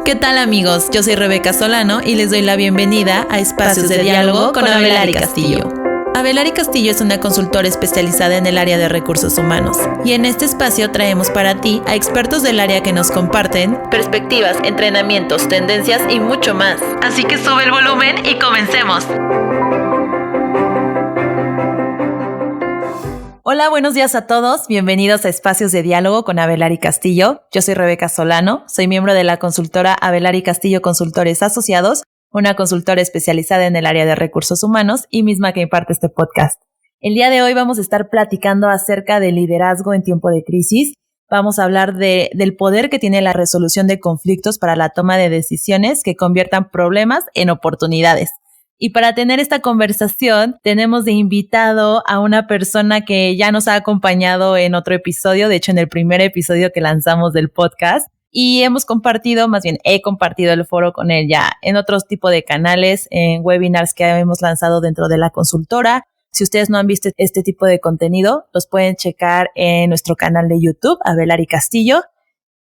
¿Qué tal, amigos? Yo soy Rebeca Solano y les doy la bienvenida a Espacios de Diálogo con Abelari Castillo. Abelari Castillo es una consultora especializada en el área de recursos humanos y en este espacio traemos para ti a expertos del área que nos comparten perspectivas, entrenamientos, tendencias y mucho más. Así que sube el volumen y comencemos. Hola, buenos días a todos. Bienvenidos a Espacios de Diálogo con Abelari Castillo. Yo soy Rebeca Solano, soy miembro de la consultora Abelari Castillo Consultores Asociados, una consultora especializada en el área de recursos humanos y misma que imparte este podcast. El día de hoy vamos a estar platicando acerca del liderazgo en tiempo de crisis. Vamos a hablar del poder que tiene la resolución de conflictos para la toma de decisiones que conviertan problemas en oportunidades. Y para tener esta conversación tenemos de invitado a una persona que ya nos ha acompañado en otro episodio, de hecho en el primer episodio que lanzamos del podcast, y he compartido el foro con él ya en otros tipos de canales, en webinars que hemos lanzado dentro de la consultora. Si ustedes no han visto este tipo de contenido, los pueden checar en nuestro canal de YouTube, Abelari Castillo.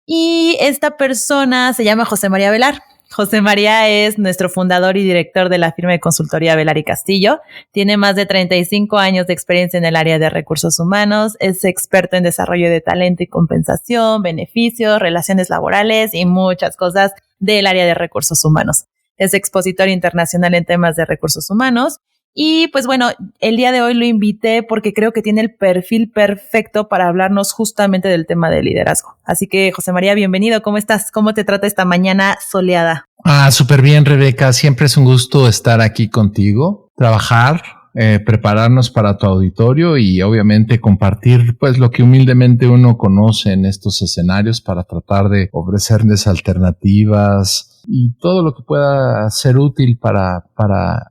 Y esta persona se llama José María Velar. José María es nuestro fundador y director de la firma de consultoría Abelari Castillo. Tiene más de 35 años de experiencia en el área de recursos humanos. Es experto en desarrollo de talento y compensación, beneficios, relaciones laborales y muchas cosas del área de recursos humanos. Es expositor internacional en temas de recursos humanos. Y pues bueno, el día de hoy lo invité porque creo que tiene el perfil perfecto para hablarnos justamente del tema de liderazgo. Así que, José María, bienvenido. ¿Cómo estás? ¿Cómo te trata esta mañana soleada? Súper bien, Rebeca. Siempre es un gusto estar aquí contigo, trabajar, prepararnos para tu auditorio y obviamente compartir pues lo que humildemente uno conoce en estos escenarios para tratar de ofrecerles alternativas y todo lo que pueda ser útil para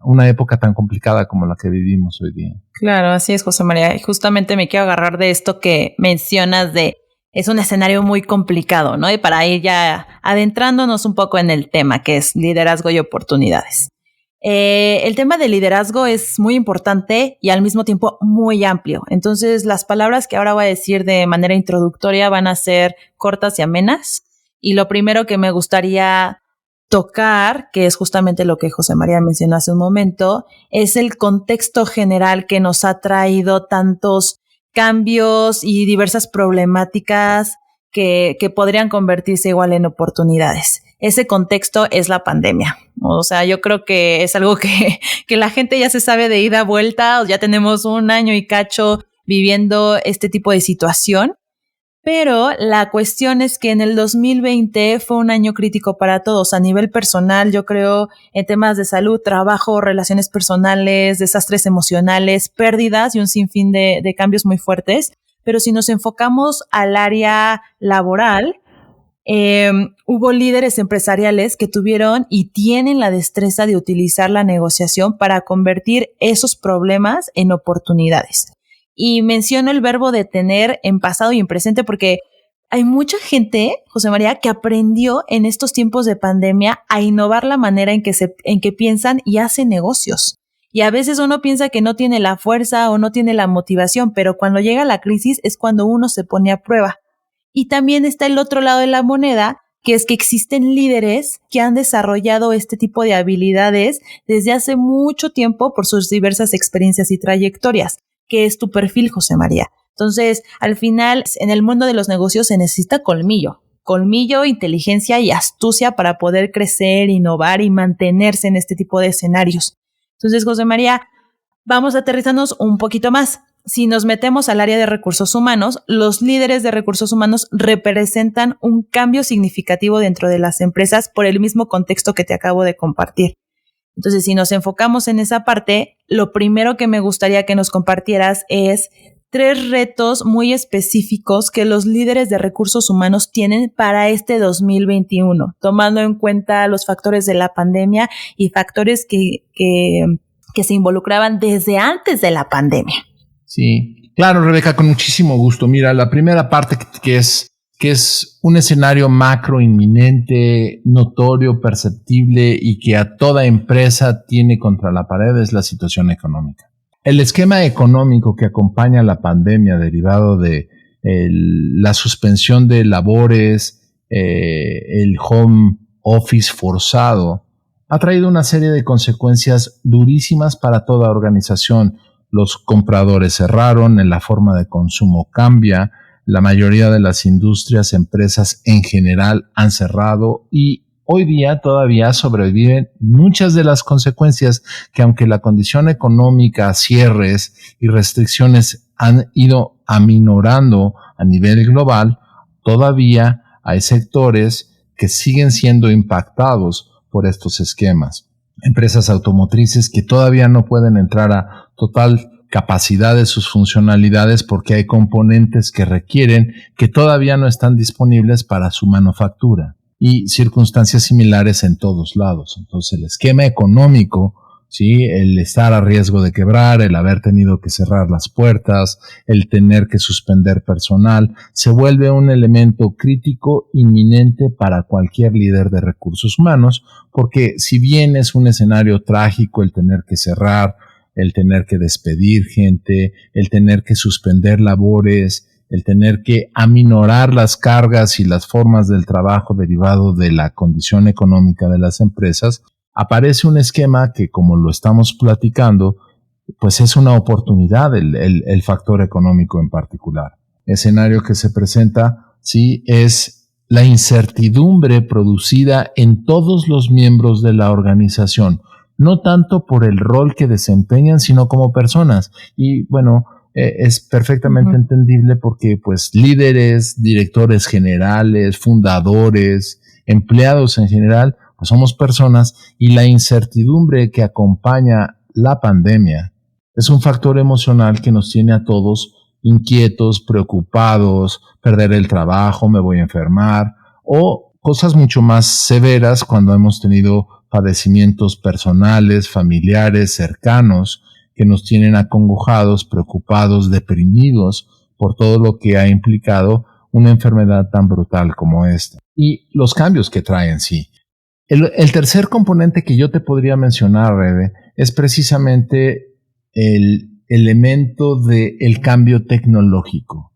una época tan complicada como la que vivimos hoy día. Claro, así es, José María. Y justamente me quiero agarrar de esto que mencionas es un escenario muy complicado, ¿no? Y para ir ya adentrándonos un poco en el tema, que es liderazgo y oportunidades. El tema de liderazgo es muy importante y al mismo tiempo muy amplio. Entonces, las palabras que ahora voy a decir de manera introductoria van a ser cortas y amenas. Y lo primero que me gustaría tocar, que es justamente lo que José María mencionó hace un momento, es el contexto general que nos ha traído tantos cambios y diversas problemáticas que podrían convertirse igual en oportunidades. Ese contexto es la pandemia. O sea, yo creo que es algo que la gente ya se sabe de ida a vuelta, ya tenemos un año y cacho viviendo este tipo de situación. Pero la cuestión es que en el 2020 fue un año crítico para todos. A nivel personal, yo creo, en temas de salud, trabajo, relaciones personales, desastres emocionales, pérdidas y un sinfín de cambios muy fuertes. Pero si nos enfocamos al área laboral, hubo líderes empresariales que tuvieron y tienen la destreza de utilizar la negociación para convertir esos problemas en oportunidades. Y menciono el verbo de tener en pasado y en presente porque hay mucha gente, José María, que aprendió en estos tiempos de pandemia a innovar la manera en que piensan y hacen negocios. Y a veces uno piensa que no tiene la fuerza o no tiene la motivación, pero cuando llega la crisis es cuando uno se pone a prueba. Y también está el otro lado de la moneda, que es que existen líderes que han desarrollado este tipo de habilidades desde hace mucho tiempo por sus diversas experiencias y trayectorias. ¿Qué es tu perfil, José María? Entonces, al final, en el mundo de los negocios se necesita colmillo, inteligencia y astucia para poder crecer, innovar y mantenerse en este tipo de escenarios. Entonces, José María, vamos a aterrizarnos un poquito más. Si nos metemos al área de recursos humanos, los líderes de recursos humanos representan un cambio significativo dentro de las empresas por el mismo contexto que te acabo de compartir. Entonces, si nos enfocamos en esa parte, lo primero que me gustaría que nos compartieras es 3 retos muy específicos que los líderes de recursos humanos tienen para este 2021, tomando en cuenta los factores de la pandemia y factores que se involucraban desde antes de la pandemia. Sí, claro, Rebeca, con muchísimo gusto. Mira, la primera parte que es un escenario macro inminente, notorio, perceptible y que a toda empresa tiene contra la pared es la situación económica. El esquema económico que acompaña la pandemia derivado de la suspensión de labores, el home office forzado ha traído una serie de consecuencias durísimas para toda organización. Los compradores cerraron, la forma de consumo cambia, la mayoría de las industrias, empresas en general han cerrado y hoy día todavía sobreviven muchas de las consecuencias que, aunque la condición económica, cierres y restricciones han ido aminorando a nivel global, todavía hay sectores que siguen siendo impactados por estos esquemas. Empresas automotrices que todavía no pueden entrar a total capacidad de sus funcionalidades porque hay componentes que requieren que todavía no están disponibles para su manufactura, y circunstancias similares en todos lados. Entonces el esquema económico, ¿sí?, el estar a riesgo de quebrar, el haber tenido que cerrar las puertas, el tener que suspender personal, se vuelve un elemento crítico inminente para cualquier líder de recursos humanos, porque si bien es un escenario trágico el tener que cerrar, el tener que despedir gente, el tener que suspender labores, el tener que aminorar las cargas y las formas del trabajo derivado de la condición económica de las empresas, aparece un esquema que, como lo estamos platicando, pues es una oportunidad el factor económico en particular. Escenario que se presenta, sí, es la incertidumbre producida en todos los miembros de la organización, no tanto por el rol que desempeñan, sino como personas. Y bueno, es perfectamente entendible porque pues líderes, directores generales, fundadores, empleados en general, pues somos personas, y la incertidumbre que acompaña la pandemia es un factor emocional que nos tiene a todos inquietos, preocupados, perder el trabajo, me voy a enfermar, o cosas mucho más severas cuando hemos tenido padecimientos personales, familiares, cercanos, que nos tienen acongojados, preocupados, deprimidos por todo lo que ha implicado una enfermedad tan brutal como esta y los cambios que trae en sí. El tercer componente que yo te podría mencionar, Rebe, es precisamente el elemento del cambio tecnológico.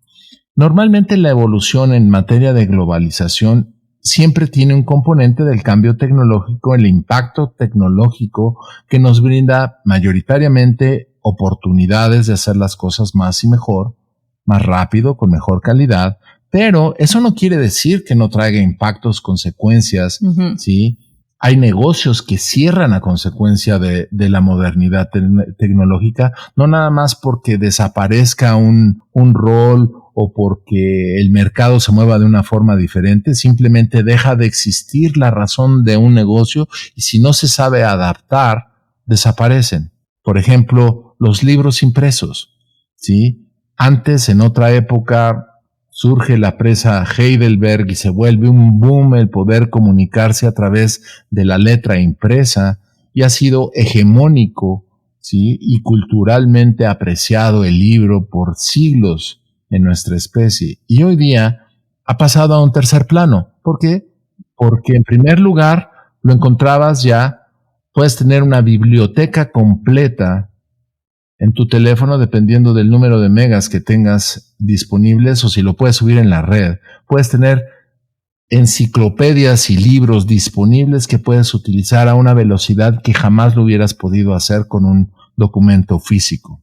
Normalmente la evolución en materia de globalización siempre tiene un componente del cambio tecnológico, el impacto tecnológico que nos brinda mayoritariamente oportunidades de hacer las cosas más y mejor, más rápido, con mejor calidad, pero eso no quiere decir que no traiga impactos, consecuencias, ¿sí? Hay negocios que cierran a consecuencia de la modernidad tecnológica, no nada más porque desaparezca un rol o porque el mercado se mueva de una forma diferente, simplemente deja de existir la razón de un negocio y si no se sabe adaptar, desaparecen. Por ejemplo, los libros impresos, ¿sí? Antes, en otra época, surge la empresa Heidelberg y se vuelve un boom el poder comunicarse a través de la letra impresa y ha sido hegemónico, ¿sí?, y culturalmente apreciado el libro por siglos en nuestra especie. Y hoy día ha pasado a un tercer plano. ¿Por qué? Porque en primer lugar lo encontrabas ya, puedes tener una biblioteca completa en tu teléfono dependiendo del número de megas que tengas disponibles o si lo puedes subir en la red. Puedes tener enciclopedias y libros disponibles que puedes utilizar a una velocidad que jamás lo hubieras podido hacer con un documento físico.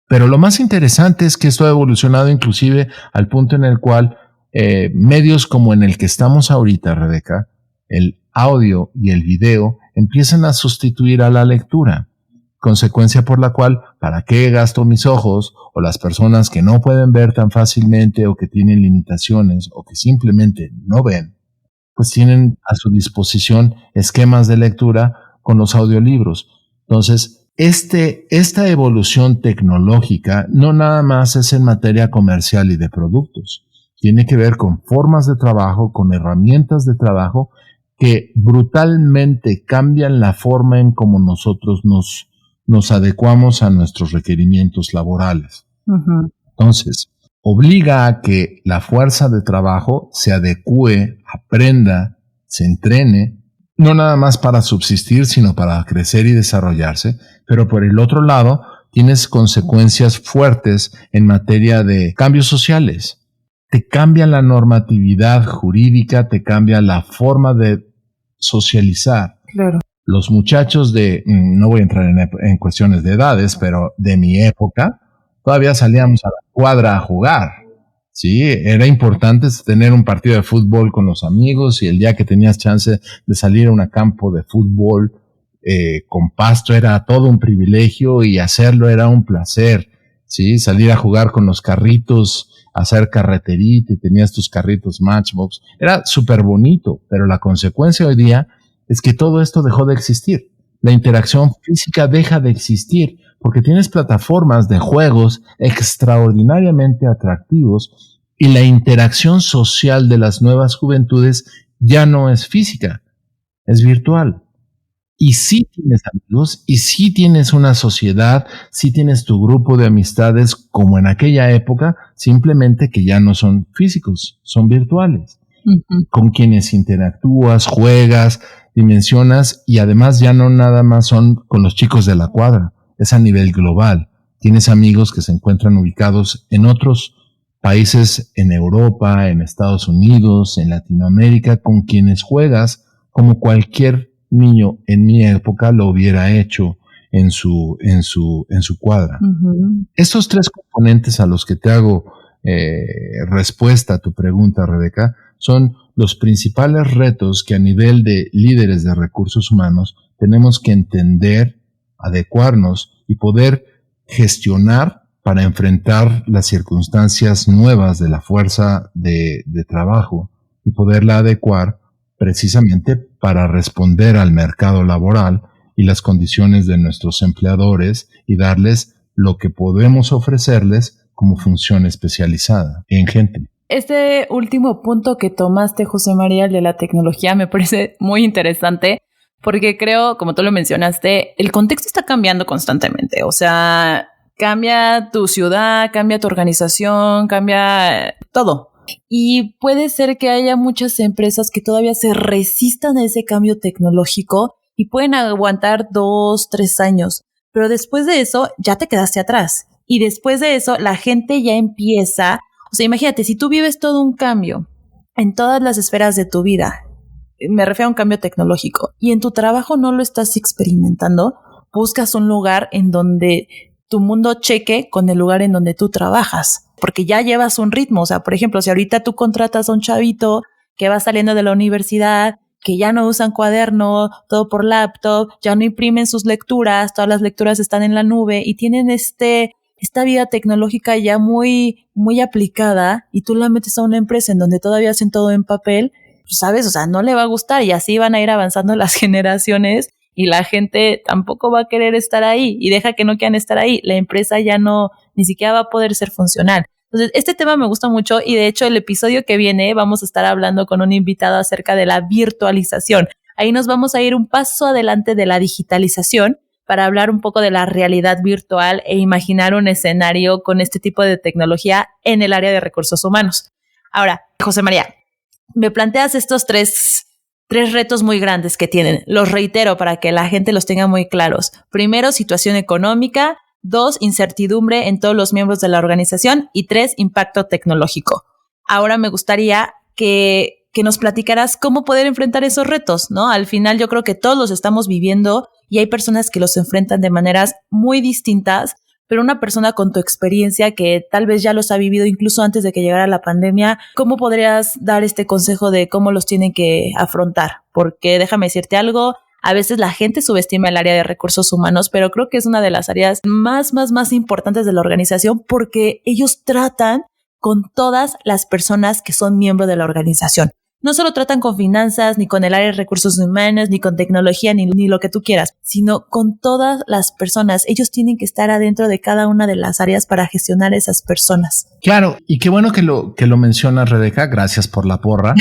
Pero lo más interesante es que esto ha evolucionado inclusive al punto en el cual medios como en el que estamos ahorita, Rebeca, el audio y el video empiezan a sustituir a la lectura. Consecuencia por la cual, ¿para qué gasto mis ojos? O las personas que no pueden ver tan fácilmente o que tienen limitaciones o que simplemente no ven, pues tienen a su disposición esquemas de lectura con los audiolibros. Entonces, esta evolución tecnológica no nada más es en materia comercial y de productos. Tiene que ver con formas de trabajo, con herramientas de trabajo que brutalmente cambian la forma en cómo nosotros nos adecuamos a nuestros requerimientos laborales. Entonces, obliga a que la fuerza de trabajo se adecue, aprenda, se entrene, no nada más para subsistir, sino para crecer y desarrollarse, pero por el otro lado, tienes consecuencias fuertes en materia de cambios sociales. Te cambia la normatividad jurídica, te cambia la forma de socializar. Claro. Los muchachos no voy a entrar en cuestiones de edades, pero de mi época, todavía salíamos a la cuadra a jugar. Sí, era importante tener un partido de fútbol con los amigos y el día que tenías chance de salir a un campo de fútbol con pasto era todo un privilegio y hacerlo era un placer. Sí, salir a jugar con los carritos, hacer carreterita y tenías tus carritos Matchbox. Era súper bonito, pero la consecuencia hoy día es que todo esto dejó de existir. La interacción física deja de existir porque tienes plataformas de juegos extraordinariamente atractivos y la interacción social de las nuevas juventudes ya no es física, es virtual. Y sí tienes amigos, y sí tienes una sociedad, sí tienes tu grupo de amistades como en aquella época, simplemente que ya no son físicos, son virtuales. Uh-huh. Con quienes interactúas, juegas, dimensionas y además ya no nada más son con los chicos de la cuadra, es a nivel global. Tienes amigos que se encuentran ubicados en otros países, en Europa, en Estados Unidos, en Latinoamérica, con quienes juegas como cualquier niño en mi época lo hubiera hecho en su cuadra. Uh-huh. Estos tres componentes a los que te hago respuesta a tu pregunta, Rebeca, son los principales retos que a nivel de líderes de recursos humanos tenemos que entender, adecuarnos y poder gestionar para enfrentar las circunstancias nuevas de la fuerza de trabajo y poderla adecuar precisamente para responder al mercado laboral y las condiciones de nuestros empleadores y darles lo que podemos ofrecerles como función especializada en gente. Este último punto que tomaste, José María, el de la tecnología, me parece muy interesante porque creo, como tú lo mencionaste, el contexto está cambiando constantemente. O sea, cambia tu ciudad, cambia tu organización, cambia todo. Y puede ser que haya muchas empresas que todavía se resistan a ese cambio tecnológico y pueden aguantar 2, 3 años. Pero después de eso, ya te quedaste atrás. Y después de eso, la gente ya empieza... O sea, imagínate, si tú vives todo un cambio en todas las esferas de tu vida, me refiero a un cambio tecnológico, y en tu trabajo no lo estás experimentando, buscas un lugar en donde tu mundo cheque con el lugar en donde tú trabajas, porque ya llevas un ritmo. O sea, por ejemplo, si ahorita tú contratas a un chavito que va saliendo de la universidad, que ya no usan cuaderno, todo por laptop, ya no imprimen sus lecturas, todas las lecturas están en la nube y tienen esta vida tecnológica ya muy, muy aplicada, y tú la metes a una empresa en donde todavía hacen todo en papel, pues, ¿sabes? O sea, no le va a gustar y así van a ir avanzando las generaciones y la gente tampoco va a querer estar ahí y deja que no quieran estar ahí. La empresa ya no, ni siquiera va a poder ser funcional. Entonces, este tema me gusta mucho y de hecho el episodio que viene vamos a estar hablando con un invitado acerca de la virtualización. Ahí nos vamos a ir un paso adelante de la digitalización para hablar un poco de la realidad virtual e imaginar un escenario con este tipo de tecnología en el área de recursos humanos. Ahora, José María, me planteas estos tres retos muy grandes que tienen. Los reitero para que la gente los tenga muy claros. Primero, situación económica. 2, incertidumbre en todos los miembros de la organización. Y 3, impacto tecnológico. Ahora me gustaría que nos platicaras cómo poder enfrentar esos retos, ¿no? Al final yo creo que todos los estamos viviendo y hay personas que los enfrentan de maneras muy distintas, pero una persona con tu experiencia que tal vez ya los ha vivido incluso antes de que llegara la pandemia, ¿cómo podrías dar este consejo de cómo los tienen que afrontar? Porque déjame decirte algo, a veces la gente subestima el área de recursos humanos, pero creo que es una de las áreas más importantes de la organización porque ellos tratan con todas las personas que son miembros de la organización. No solo tratan con finanzas, ni con el área de recursos humanos, ni con tecnología, ni lo que tú quieras, sino con todas las personas. Ellos tienen que estar adentro de cada una de las áreas para gestionar esas personas. Claro, y qué bueno que lo mencionas, Rebeca, gracias por la porra,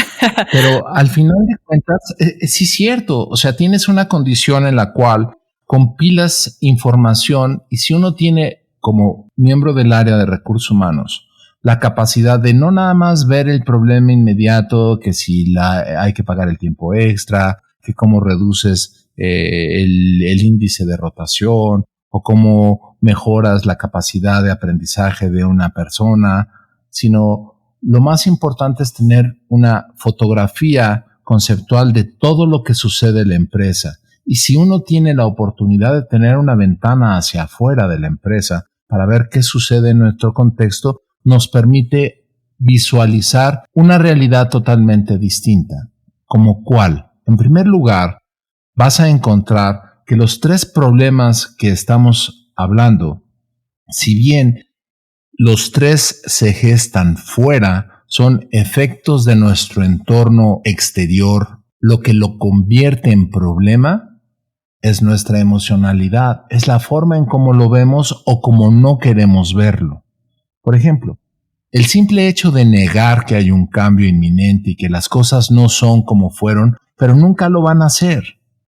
pero al final de cuentas, sí es cierto, o sea, tienes una condición en la cual compilas información y si uno tiene como miembro del área de recursos humanos la capacidad de no nada más ver el problema inmediato, que si hay que pagar el tiempo extra, que cómo reduces el índice de rotación o cómo mejoras la capacidad de aprendizaje de una persona, sino lo más importante es tener una fotografía conceptual de todo lo que sucede en la empresa. Y si uno tiene la oportunidad de tener una ventana hacia afuera de la empresa para ver qué sucede en nuestro contexto, nos permite visualizar una realidad totalmente distinta. ¿Como cuál? En primer lugar, vas a encontrar que los 3 problemas que estamos hablando, si bien los 3 se gestan fuera, son efectos de nuestro entorno exterior. Lo que lo convierte en problema es nuestra emocionalidad, es la forma en cómo lo vemos o cómo no queremos verlo. Por ejemplo, el simple hecho de negar que hay un cambio inminente y que las cosas no son como fueron, pero nunca lo van a ser.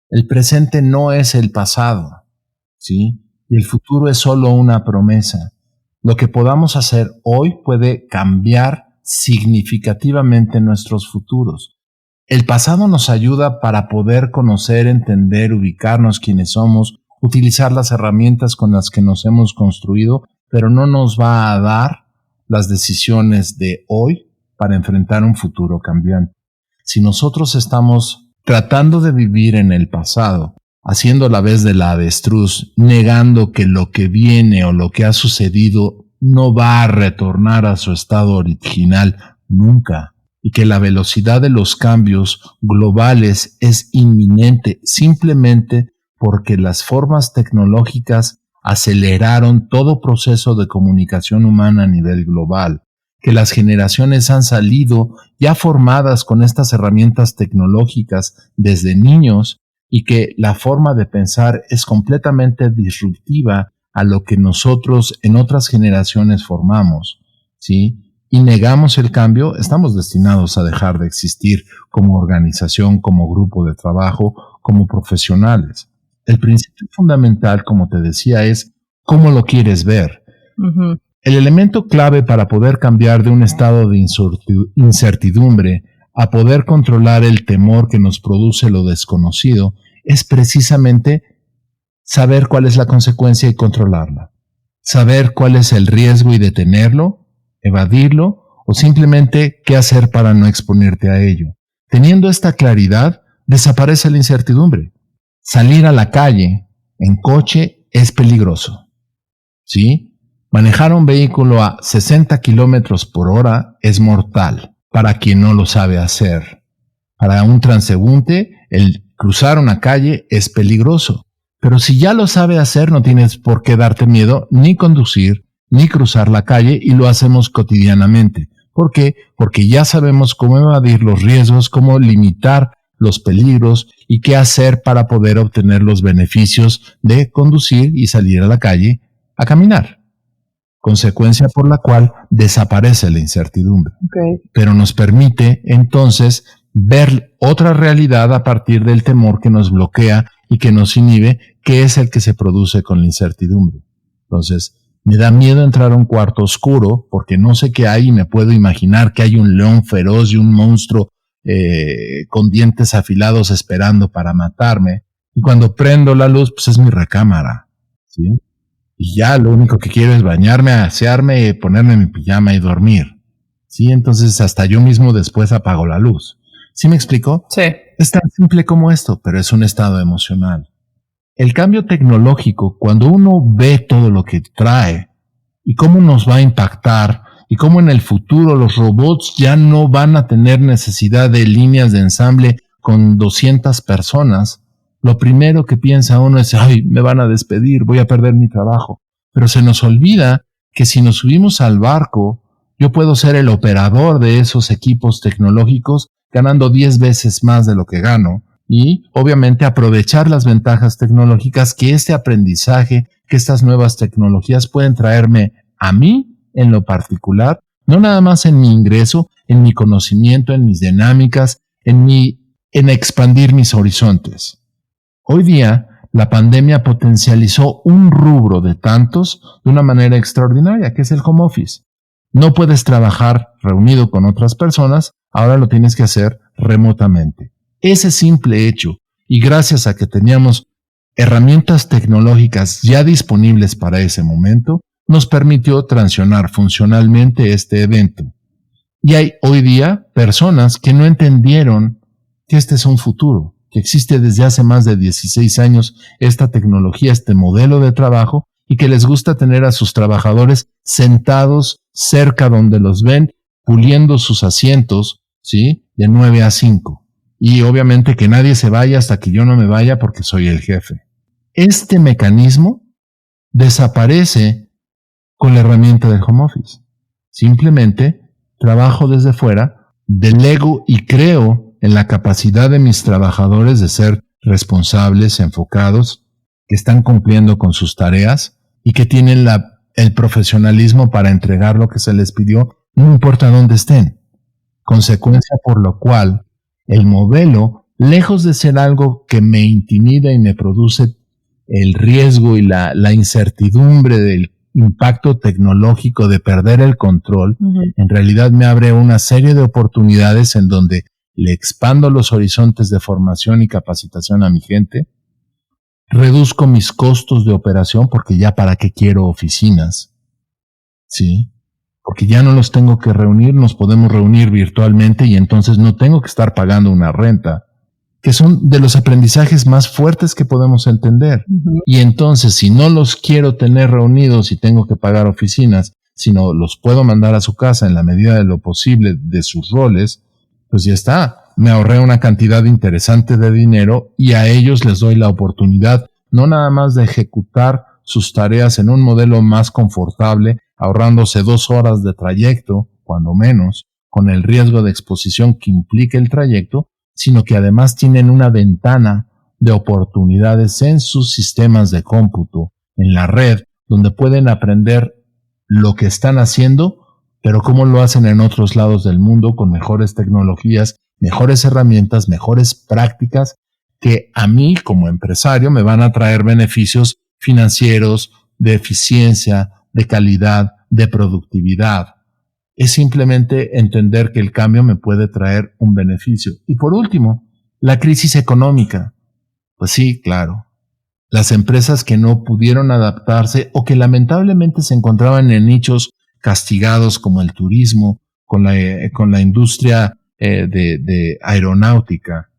El presente no es el pasado, ¿sí? Y el futuro es solo una promesa. Lo que podamos hacer hoy puede cambiar significativamente nuestros futuros. El pasado nos ayuda para poder conocer, entender, ubicarnos quiénes somos, utilizar las herramientas con las que nos hemos construido, pero no nos va a dar las decisiones de hoy para enfrentar un futuro cambiante. Si nosotros estamos tratando de vivir en el pasado, haciendo la vez de la avestruz, negando que lo que viene o lo que ha sucedido no va a retornar a su estado original nunca, y que la velocidad de los cambios globales es inminente simplemente porque las formas tecnológicas aceleraron todo proceso de comunicación humana a nivel global, que las generaciones han salido ya formadas con estas herramientas tecnológicas desde niños y que la forma de pensar es completamente disruptiva a lo que nosotros en otras generaciones formamos, ¿sí? Y negamos el cambio, estamos destinados a dejar de existir como organización, como grupo de trabajo, como profesionales. El principio fundamental, como te decía, es cómo lo quieres ver. Uh-huh. El elemento clave para poder cambiar de un estado de incertidumbre a poder controlar el temor que nos produce lo desconocido es precisamente saber cuál es la consecuencia y controlarla. Saber cuál es el riesgo y detenerlo, evadirlo o simplemente qué hacer para no exponerte a ello. Teniendo esta claridad, desaparece la incertidumbre. Salir a la calle en coche es peligroso, ¿sí? Manejar un vehículo a 60 kilómetros por hora es mortal para quien no lo sabe hacer. Para un transeúnte, el cruzar una calle es peligroso. Pero si ya lo sabe hacer, no tienes por qué darte miedo ni conducir ni cruzar la calle y lo hacemos cotidianamente. ¿Por qué? Porque ya sabemos cómo evadir los riesgos, cómo limitar los peligros y qué hacer para poder obtener los beneficios de conducir y salir a la calle a caminar. Consecuencia por la cual desaparece la incertidumbre. Okay. Pero nos permite entonces ver otra realidad a partir del temor que nos bloquea y que nos inhibe, que es el que se produce con la incertidumbre. Entonces, me da miedo entrar a un cuarto oscuro porque no sé qué hay y me puedo imaginar que hay un león feroz y un monstruo con dientes afilados esperando para matarme. Y cuando prendo la luz, pues es mi recámara, ¿sí? Y ya lo único que quiero es bañarme, asearme, ponerme mi pijama y dormir, ¿sí? Entonces hasta yo mismo después apago la luz. ¿Sí me explico? Sí. Es tan simple como esto, pero es un estado emocional. El cambio tecnológico, cuando uno ve todo lo que trae y cómo nos va a impactar y cómo en el futuro los robots ya no van a tener necesidad de líneas de ensamble con 200 personas, lo primero que piensa uno es, ay, me van a despedir, voy a perder mi trabajo. Pero se nos olvida que si nos subimos al barco, yo puedo ser el operador de esos equipos tecnológicos ganando 10 veces más de lo que gano. Y, obviamente, aprovechar las ventajas tecnológicas que este aprendizaje, que estas nuevas tecnologías pueden traerme a mí en lo particular, no nada más en mi ingreso, en mi conocimiento, en mis dinámicas, en expandir mis horizontes. Hoy día, la pandemia potencializó un rubro de tantos de una manera extraordinaria, que es el home office. No puedes trabajar reunido con otras personas, ahora lo tienes que hacer remotamente. Ese simple hecho, y gracias a que teníamos herramientas tecnológicas ya disponibles para ese momento, nos permitió transicionar funcionalmente este evento. Y hay hoy día personas que no entendieron que este es un futuro, que existe desde hace más de 16 años esta tecnología, este modelo de trabajo, y que les gusta tener a sus trabajadores sentados cerca donde los ven, puliendo sus asientos, ¿sí? De 9 a 5. Y obviamente que nadie se vaya hasta que yo no me vaya porque soy el jefe. Este mecanismo desaparece con la herramienta del home office. Simplemente trabajo desde fuera, delego y creo en la capacidad de mis trabajadores de ser responsables, enfocados, que están cumpliendo con sus tareas y que tienen el profesionalismo para entregar lo que se les pidió, no importa dónde estén. Consecuencia por lo cual el modelo, lejos de ser algo que me intimida y me produce el riesgo y la incertidumbre del impacto tecnológico de perder el control, en realidad me abre una serie de oportunidades en donde le expando los horizontes de formación y capacitación a mi gente, reduzco mis costos de operación porque ya para qué quiero oficinas, ¿sí? Porque ya no los tengo que reunir, nos podemos reunir virtualmente y entonces no tengo que estar pagando una renta, que son de los aprendizajes más fuertes que podemos entender. Y entonces, si no los quiero tener reunidos y tengo que pagar oficinas, sino los puedo mandar a su casa en la medida de lo posible de sus roles, pues ya está. Me ahorré una cantidad interesante de dinero y a ellos les doy la oportunidad no nada más de ejecutar sus tareas en un modelo más confortable, ahorrándose 2 horas de trayecto, cuando menos, con el riesgo de exposición que implica el trayecto, sino que además tienen una ventana de oportunidades en sus sistemas de cómputo, en la red, donde pueden aprender lo que están haciendo, pero cómo lo hacen en otros lados del mundo con mejores tecnologías, mejores herramientas, mejores prácticas, que a mí como empresario me van a traer beneficios financieros, de eficiencia, de calidad, de productividad. Es simplemente entender que el cambio me puede traer un beneficio. Y por último, la crisis económica. Pues sí, claro. Las empresas que no pudieron adaptarse o que lamentablemente se encontraban en nichos castigados como el turismo, con la industria de aeronáutica,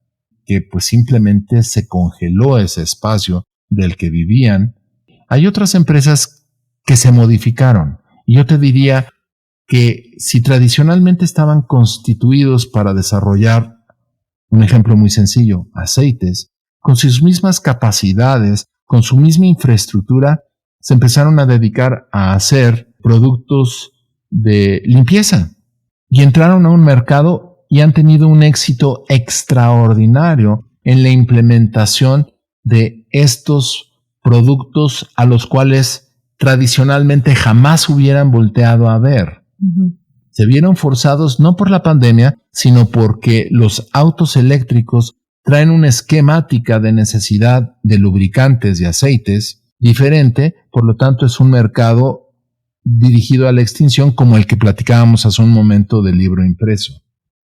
que pues simplemente se congeló ese espacio del que vivían. Hay otras empresas que se modificaron. Y yo te diría que si tradicionalmente estaban constituidos para desarrollar, un ejemplo muy sencillo, aceites, con sus mismas capacidades, con su misma infraestructura, se empezaron a dedicar a hacer productos de limpieza y entraron a un mercado y han tenido un éxito extraordinario en la implementación de estos productos a los cuales tradicionalmente jamás hubieran volteado a ver. Se vieron forzados no por la pandemia, sino porque los autos eléctricos traen una esquemática de necesidad de lubricantes y aceites diferente, por lo tanto es un mercado dirigido a la extinción como el que platicábamos hace un momento del libro impreso.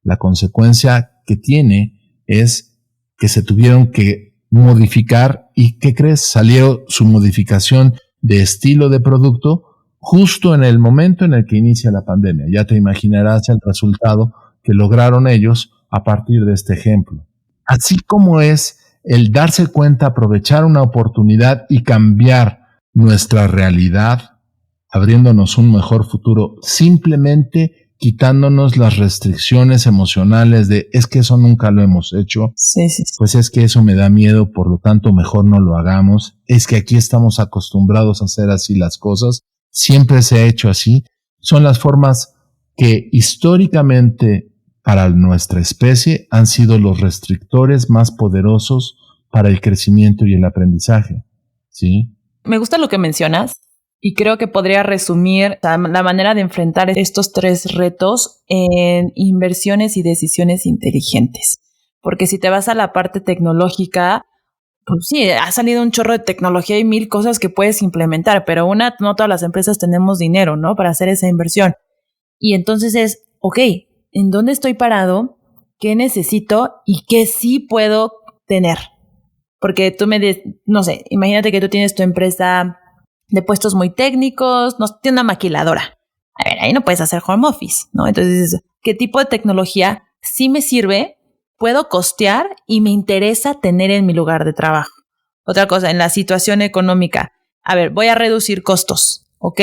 La consecuencia que tiene es que se tuvieron que modificar y ¿qué crees? Salió su modificación de estilo de producto justo en el momento en el que inicia la pandemia. Ya te imaginarás el resultado que lograron ellos a partir de este ejemplo. Así como es el darse cuenta, aprovechar una oportunidad y cambiar nuestra realidad, abriéndonos un mejor futuro, simplemente quitándonos las restricciones emocionales de es que eso nunca lo hemos hecho, sí. Pues es que eso me da miedo, por lo tanto mejor no lo hagamos, es que aquí estamos acostumbrados a hacer así las cosas, siempre se ha hecho así, son las formas que históricamente para nuestra especie han sido los restrictores más poderosos para el crecimiento y el aprendizaje, ¿sí? Me gusta lo que mencionas y creo que podría resumir la manera de enfrentar estos 3 retos en inversiones y decisiones inteligentes. Porque si te vas a la parte tecnológica, pues sí, ha salido un chorro de tecnología y 1000 cosas que puedes implementar, pero no todas las empresas tenemos dinero, ¿no? Para hacer esa inversión. Y entonces es, ok, ¿en dónde estoy parado? ¿Qué necesito? ¿Y qué sí puedo tener? Porque tú no sé, imagínate que tú tienes tu empresa de puestos muy técnicos, tiene una maquiladora. A ver, ahí no puedes hacer home office, ¿no? Entonces, ¿qué tipo de tecnología sí me sirve puedo costear y me interesa tener en mi lugar de trabajo. Otra cosa, en la situación económica, a ver, voy a reducir costos, ok.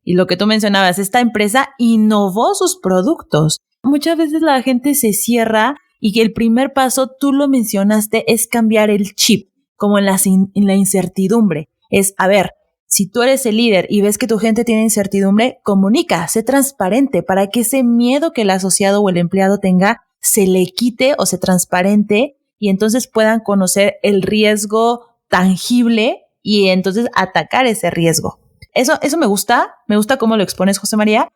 Y lo que tú mencionabas, esta empresa innovó sus productos. Muchas veces la gente se cierra y que el primer paso, tú lo mencionaste, es cambiar el chip, como en la incertidumbre. Es, a ver, si tú eres el líder y ves que tu gente tiene incertidumbre, comunica, sé transparente para que ese miedo que el asociado o el empleado tenga se le quite o se transparente y entonces puedan conocer el riesgo tangible y entonces atacar ese riesgo. Eso me gusta cómo lo expones, José María.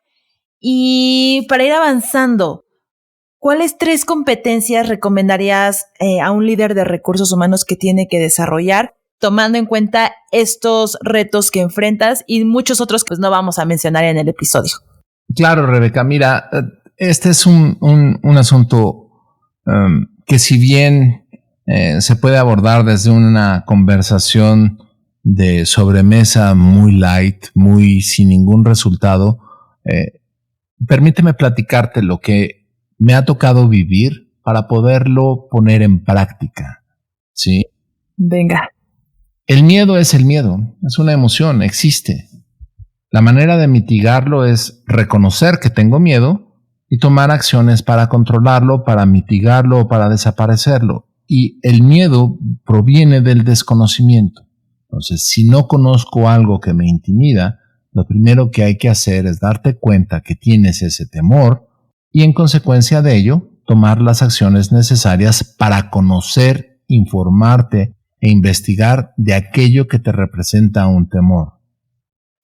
Y para ir avanzando, ¿cuáles 3 competencias recomendarías a un líder de recursos humanos que tiene que desarrollar, tomando en cuenta estos retos que enfrentas y muchos otros que pues no vamos a mencionar en el episodio? Claro, Rebeca, mira, este es un asunto que si bien se puede abordar desde una conversación de sobremesa muy light, muy sin ningún resultado, permíteme platicarte lo que me ha tocado vivir para poderlo poner en práctica, ¿sí? Venga. El miedo es el miedo, es una emoción, existe. La manera de mitigarlo es reconocer que tengo miedo y tomar acciones para controlarlo, para mitigarlo o para desaparecerlo. Y el miedo proviene del desconocimiento. Entonces, si no conozco algo que me intimida, lo primero que hay que hacer es darte cuenta que tienes ese temor y en consecuencia de ello, tomar las acciones necesarias para conocer, informarte e investigar de aquello que te representa un temor.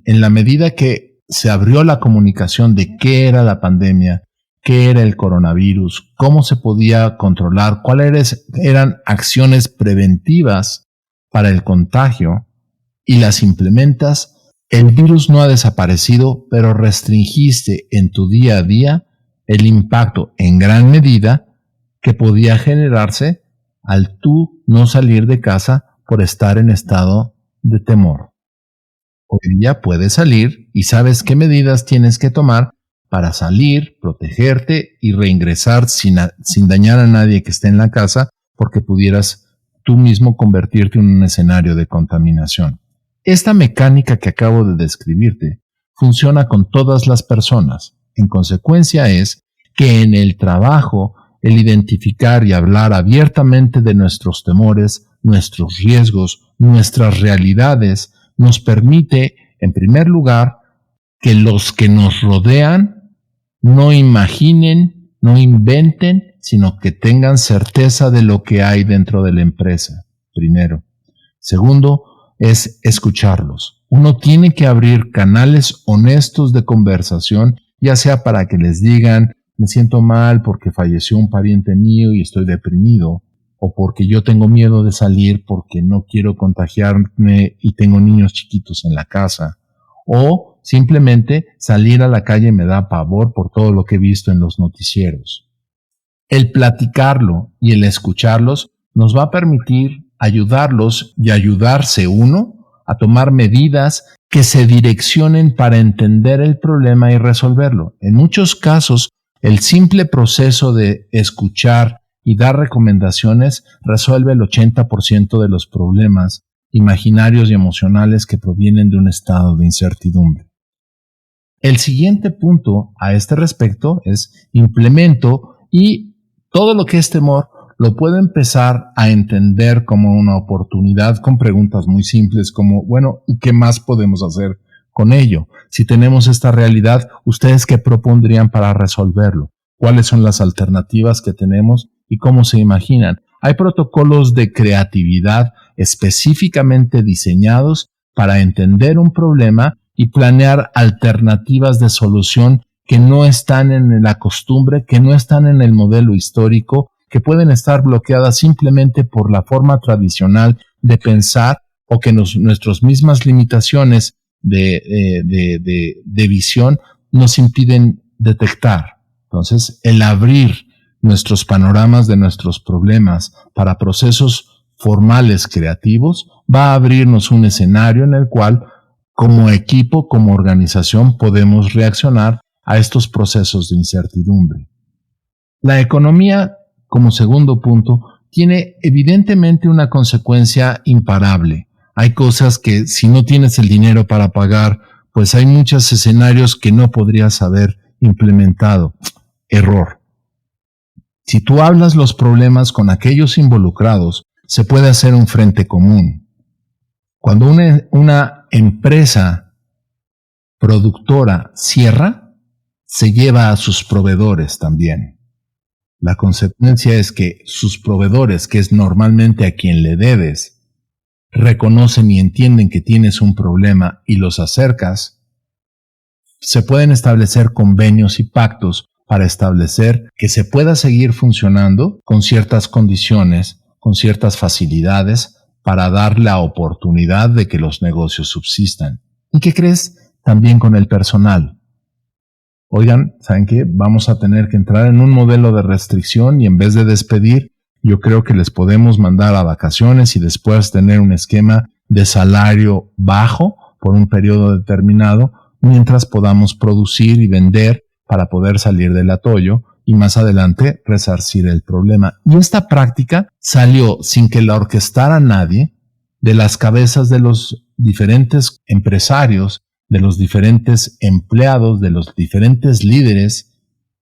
En la medida que se abrió la comunicación de qué era la pandemia, qué era el coronavirus, cómo se podía controlar, cuáles eran acciones preventivas para el contagio y las implementas, el virus no ha desaparecido, pero restringiste en tu día a día el impacto en gran medida que podía generarse al tú no salir de casa por estar en estado de temor. Hoy día puedes salir y sabes qué medidas tienes que tomar para salir, protegerte y reingresar sin dañar a nadie que esté en la casa, porque pudieras tú mismo convertirte en un escenario de contaminación. Esta mecánica que acabo de describirte funciona con todas las personas. En consecuencia es que en el trabajo el identificar y hablar abiertamente de nuestros temores, nuestros riesgos, nuestras realidades, nos permite, en primer lugar, que los que nos rodean no imaginen, no inventen, sino que tengan certeza de lo que hay dentro de la empresa, primero. Segundo, es escucharlos. Uno tiene que abrir canales honestos de conversación, ya sea para que les digan, me siento mal porque falleció un pariente mío y estoy deprimido, o porque yo tengo miedo de salir porque no quiero contagiarme y tengo niños chiquitos en la casa, o simplemente salir a la calle me da pavor por todo lo que he visto en los noticieros. El platicarlo y el escucharlos nos va a permitir ayudarlos y ayudarse uno a tomar medidas que se direccionen para entender el problema y resolverlo. En muchos casos, el simple proceso de escuchar y dar recomendaciones resuelve el 80% de los problemas imaginarios y emocionales que provienen de un estado de incertidumbre. El siguiente punto a este respecto es implemento y todo lo que es temor lo puedo empezar a entender como una oportunidad con preguntas muy simples como, bueno, ¿y qué más podemos hacer con ello? Si tenemos esta realidad, ¿ustedes qué propondrían para resolverlo? ¿Cuáles son las alternativas que tenemos y cómo se imaginan? Hay protocolos de creatividad específicamente diseñados para entender un problema y planear alternativas de solución que no están en la costumbre, que no están en el modelo histórico, que pueden estar bloqueadas simplemente por la forma tradicional de pensar o que nuestras mismas limitaciones de visión nos impiden detectar. Entonces, el abrir nuestros panoramas de nuestros problemas para procesos formales creativos va a abrirnos un escenario en el cual, como equipo, como organización, podemos reaccionar a estos procesos de incertidumbre. La economía como segundo punto, tiene evidentemente una consecuencia imparable. Hay cosas que si no tienes el dinero para pagar, pues hay muchos escenarios que no podrías haber implementado. Error. Si tú hablas los problemas con aquellos involucrados, se puede hacer un frente común. Cuando una empresa productora cierra, se lleva a sus proveedores también. La consecuencia es que sus proveedores, que es normalmente a quien le debes, reconocen y entienden que tienes un problema y los acercas. Se pueden establecer convenios y pactos para establecer que se pueda seguir funcionando con ciertas condiciones, con ciertas facilidades, para dar la oportunidad de que los negocios subsistan. ¿Y qué crees? También con el personal. Oigan, ¿saben qué? Vamos a tener que entrar en un modelo de restricción y en vez de despedir, yo creo que les podemos mandar a vacaciones y después tener un esquema de salario bajo por un periodo determinado mientras podamos producir y vender para poder salir del atollo y más adelante resarcir el problema. Y esta práctica salió sin que la orquestara nadie de las cabezas de los diferentes empresarios, de los diferentes empleados, de los diferentes líderes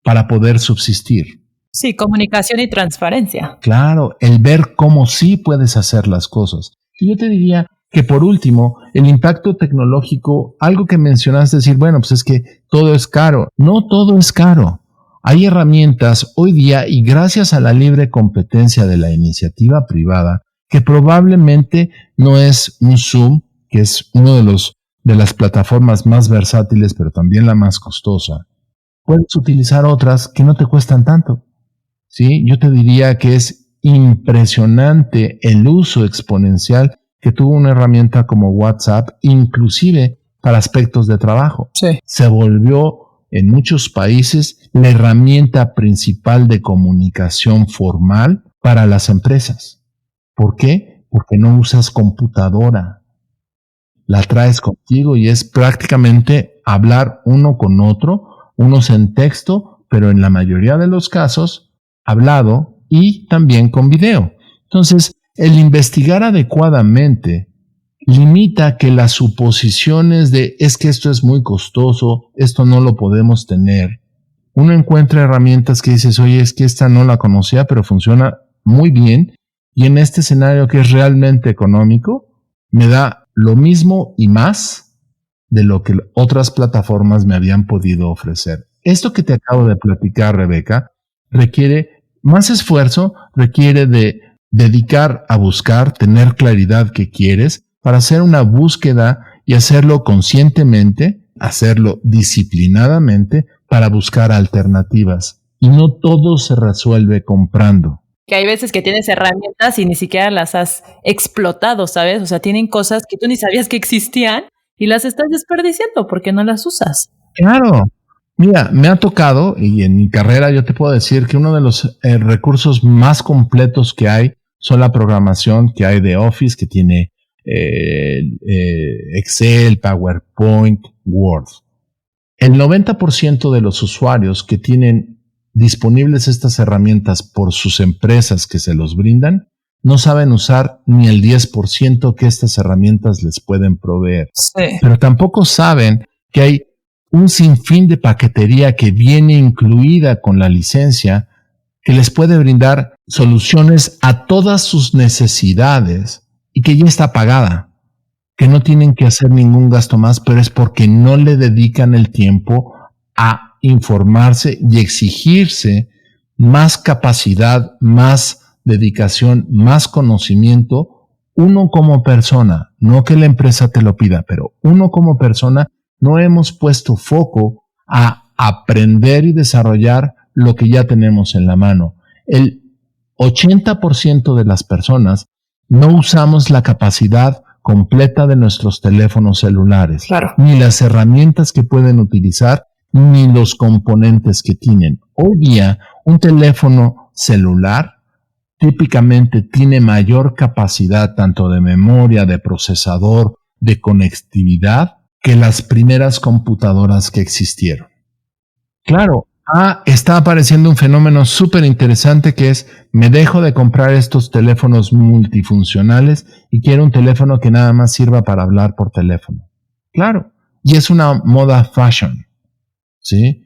para poder subsistir. Sí, comunicación y transparencia. Claro, el ver cómo sí puedes hacer las cosas. Y yo te diría que por último, el impacto tecnológico, algo que mencionaste, decir, bueno, pues es que todo es caro. No todo es caro. Hay herramientas hoy día y gracias a la libre competencia de la iniciativa privada, que probablemente no es un Zoom, que es uno de las plataformas más versátiles, pero también la más costosa. Puedes utilizar otras que no te cuestan tanto. ¿Sí? Yo te diría que es impresionante el uso exponencial que tuvo una herramienta como WhatsApp, inclusive para aspectos de trabajo. Sí. Se volvió en muchos países la herramienta principal de comunicación formal para las empresas. ¿Por qué? Porque no usas computadora. La traes contigo y es prácticamente hablar uno con otro, unos en texto, pero en la mayoría de los casos hablado y también con video. Entonces, el investigar adecuadamente limita que las suposiciones de es que esto es muy costoso, esto no lo podemos tener. Uno encuentra herramientas que dices, oye, es que esta no la conocía, pero funciona muy bien y en este escenario que es realmente económico, me da lo mismo y más de lo que otras plataformas me habían podido ofrecer. Esto que te acabo de platicar, Rebeca, requiere más esfuerzo, requiere de dedicar a buscar, tener claridad que quieres, para hacer una búsqueda y hacerlo conscientemente, hacerlo disciplinadamente, para buscar alternativas. Y no todo se resuelve comprando. Que hay veces que tienes herramientas y ni siquiera las has explotado, ¿sabes? O sea, tienen cosas que tú ni sabías que existían y las estás desperdiciando porque no las usas. Claro. Mira, me ha tocado, y en mi carrera yo te puedo decir que uno de los recursos más completos que hay son la programación que hay de Office, que tiene Excel, PowerPoint, Word. El 90% de los usuarios que tienen disponibles estas herramientas por sus empresas que se los brindan, no saben usar ni el 10% que estas herramientas les pueden proveer. Sí. Pero tampoco saben que hay un sinfín de paquetería que viene incluida con la licencia que les puede brindar soluciones a todas sus necesidades y que ya está pagada, que no tienen que hacer ningún gasto más, pero es porque no le dedican el tiempo a informarse y exigirse más capacidad, más dedicación, más conocimiento, uno como persona, no que la empresa te lo pida, pero uno como persona no hemos puesto foco a aprender y desarrollar lo que ya tenemos en la mano. El 80% de las personas no usamos la capacidad completa de nuestros teléfonos celulares, Claro. ni las herramientas que pueden utilizar, ni los componentes que tienen. Hoy día, un teléfono celular típicamente tiene mayor capacidad tanto de memoria, de procesador, de conectividad, que las primeras computadoras que existieron. Claro, Está apareciendo un fenómeno súper interesante que es, me dejo de comprar estos teléfonos multifuncionales y quiero un teléfono que nada más sirva para hablar por teléfono. Claro, y es una moda fashion, ¿sí?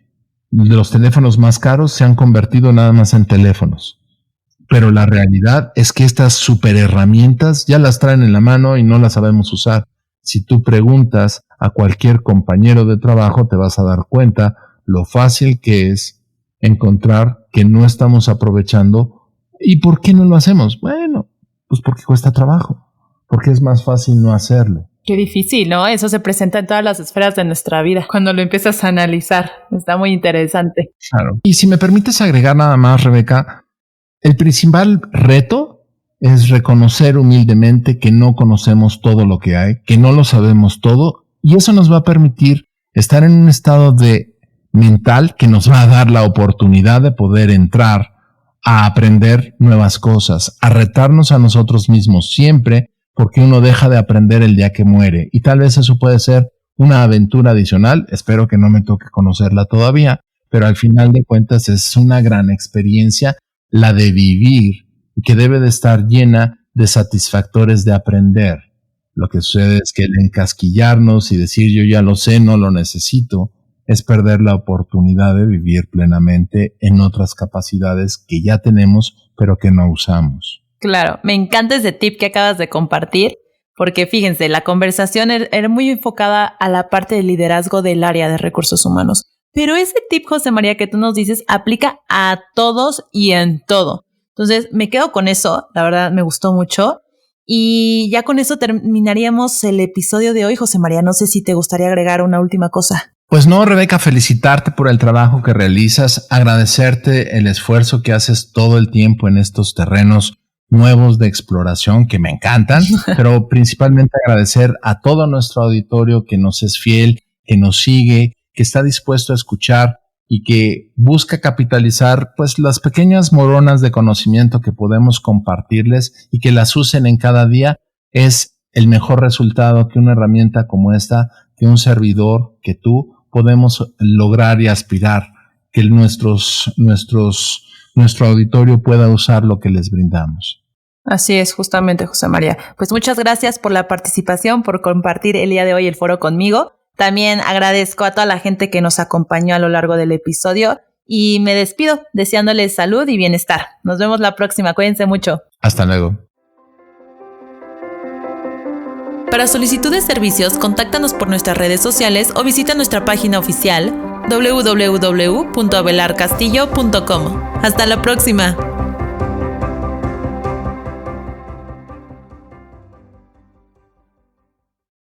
Los teléfonos más caros se han convertido nada más en teléfonos. Pero la realidad es que estas super herramientas ya las traen en la mano y no las sabemos usar. Si tú preguntas a cualquier compañero de trabajo, te vas a dar cuenta lo fácil que es encontrar que no estamos aprovechando. ¿Y por qué no lo hacemos? Bueno, pues porque cuesta trabajo, porque es más fácil no hacerlo. Qué difícil, ¿no? Eso se presenta en todas las esferas de nuestra vida. Cuando lo empiezas a analizar, está muy interesante. Claro. Y si me permites agregar nada más, Rebeca, el principal reto es reconocer humildemente que no conocemos todo lo que hay, que no lo sabemos todo, y eso nos va a permitir estar en un estado de mental que nos va a dar la oportunidad de poder entrar a aprender nuevas cosas, a retarnos a nosotros mismos siempre, porque uno deja de aprender el día que muere. Y tal vez eso puede ser una aventura adicional, espero que no me toque conocerla todavía, pero al final de cuentas es una gran experiencia la de vivir y que debe de estar llena de satisfactores de aprender. Lo que sucede es que el encasquillarnos y decir yo ya lo sé, no lo necesito, es perder la oportunidad de vivir plenamente en otras capacidades que ya tenemos, pero que no usamos. Claro, me encanta ese tip que acabas de compartir, porque fíjense, la conversación era muy enfocada a la parte del liderazgo del área de recursos humanos. Pero ese tip, José María, que tú nos dices, aplica a todos y en todo. Entonces, me quedo con eso, la verdad me gustó mucho. Y ya con eso terminaríamos el episodio de hoy, José María. No sé si te gustaría agregar una última cosa. Pues no, Rebeca, felicitarte por el trabajo que realizas, agradecerte el esfuerzo que haces todo el tiempo en estos terrenos nuevos de exploración que me encantan, pero principalmente agradecer a todo nuestro auditorio que nos es fiel, que nos sigue, que está dispuesto a escuchar y que busca capitalizar pues las pequeñas moronas de conocimiento que podemos compartirles y que las usen en cada día. Es el mejor resultado que una herramienta como esta, que un servidor, que tú, podemos lograr y aspirar que nuestro auditorio pueda usar lo que les brindamos. Así es, justamente, José María. Pues muchas gracias por la participación, por compartir el día de hoy el foro conmigo. También agradezco a toda la gente que nos acompañó a lo largo del episodio y me despido deseándoles salud y bienestar. Nos vemos la próxima, cuídense mucho. Hasta luego. Para solicitud de servicios, contáctanos por nuestras redes sociales o visita nuestra página oficial www.abelarcastillo.com. Hasta la próxima.